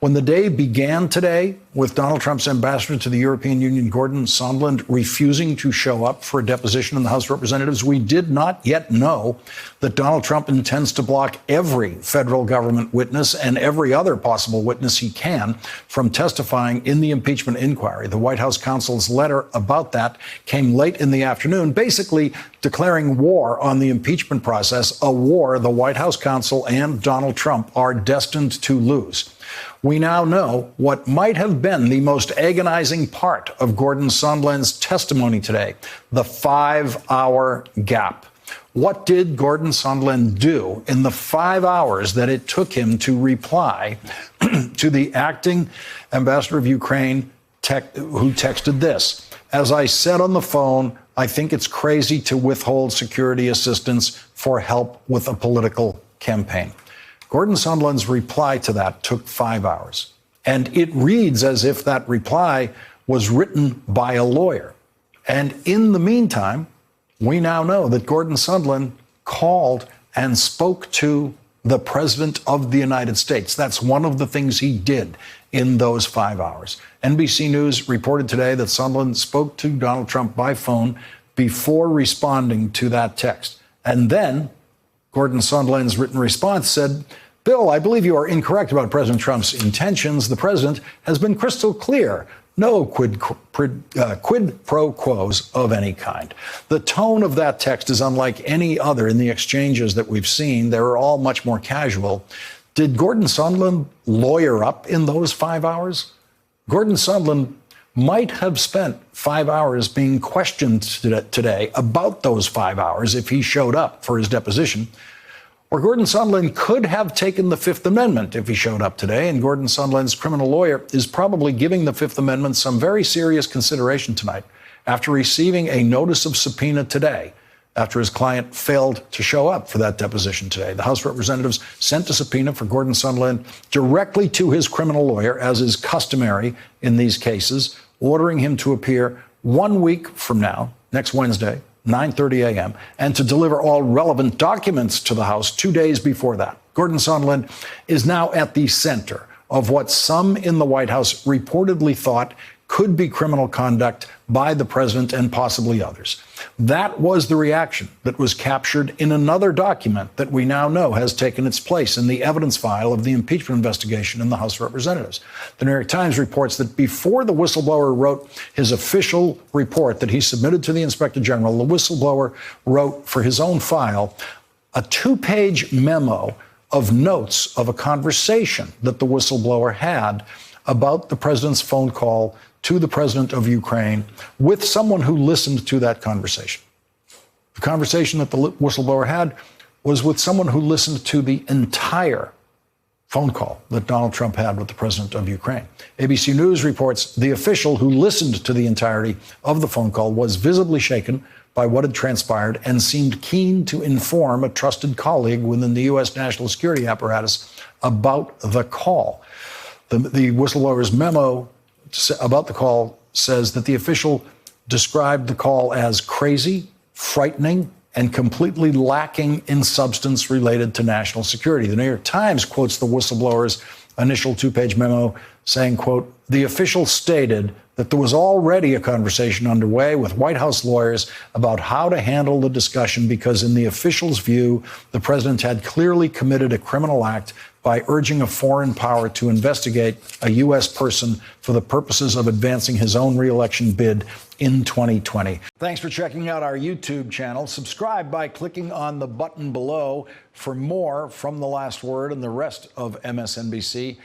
When the day began today with Donald Trump's ambassador to the European Union, Gordon Sondland, refusing to show up for a deposition in the House of Representatives, we did not yet know that Donald Trump intends to block every federal government witness and every other possible witness he can from testifying in the impeachment inquiry. The White House counsel's letter about that came late in the afternoon, basically declaring war on the impeachment process, a war the White House counsel and Donald Trump are destined to lose. We now know what might have been the most agonizing part of Gordon Sondland's testimony today, the 5-hour gap. What did Gordon Sondland do in the 5 hours that it took him to reply to the acting ambassador of Ukraine who texted this? As I said on the phone, I think it's crazy to withhold security assistance for help with a political campaign. Gordon Sondland's reply to that took 5 hours. And it reads as if that reply was written by a lawyer. And in the meantime, we now know that Gordon Sondland called and spoke to the President of the United States. That's one of the things he did in those 5 hours. NBC News reported today that Sondland spoke to Donald Trump by phone before responding to that text. And then Gordon Sondland's written response said, Bill, I believe you are incorrect about President Trump's intentions. The president has been crystal clear. No quid pro quos of any kind. The tone of that text is unlike any other in the exchanges that we've seen. They were all much more casual. Did Gordon Sondland lawyer up in those 5 hours? Gordon Sondland might have spent 5 hours being questioned today about those 5 hours if he showed up for his deposition. Or Gordon Sondland could have taken the Fifth Amendment if he showed up today, and Gordon Sondland's criminal lawyer is probably giving the Fifth Amendment some very serious consideration tonight after receiving a notice of subpoena today, after his client failed to show up for that deposition today. The House of Representatives sent a subpoena for Gordon Sondland directly to his criminal lawyer, as is customary in these cases, ordering him to appear 1 week from now, next Wednesday, 9:30 a.m., and to deliver all relevant documents to the House 2 days before that. Gordon Sondland is now at the center of what some in the White House reportedly thought could be criminal conduct by the president and possibly others. That was the reaction that was captured in another document that we now know has taken its place in the evidence file of the impeachment investigation in the House of Representatives. The New York Times reports that before the whistleblower wrote his official report that he submitted to the Inspector General, the whistleblower wrote for his own file a 2-page memo of notes of a conversation that the whistleblower had about the president's phone call to the president of Ukraine with someone who listened to that conversation. The conversation that the whistleblower had was with someone who listened to the entire phone call that Donald Trump had with the president of Ukraine. ABC News reports the official who listened to the entirety of the phone call was visibly shaken by what had transpired and seemed keen to inform a trusted colleague within the U.S. national security apparatus about the call. The whistleblower's memo about the call says that the official described the call as crazy, frightening, and completely lacking in substance related to national security. The New York Times quotes the whistleblower's initial 2-page memo saying, quote, the official stated that there was already a conversation underway with White House lawyers about how to handle the discussion because in the official's view, the president had clearly committed a criminal act by urging a foreign power to investigate a U.S. person for the purposes of advancing his own reelection bid in 2020. Thanks for checking out our YouTube channel. Subscribe by clicking on the button below for more from The Last Word and the rest of MSNBC.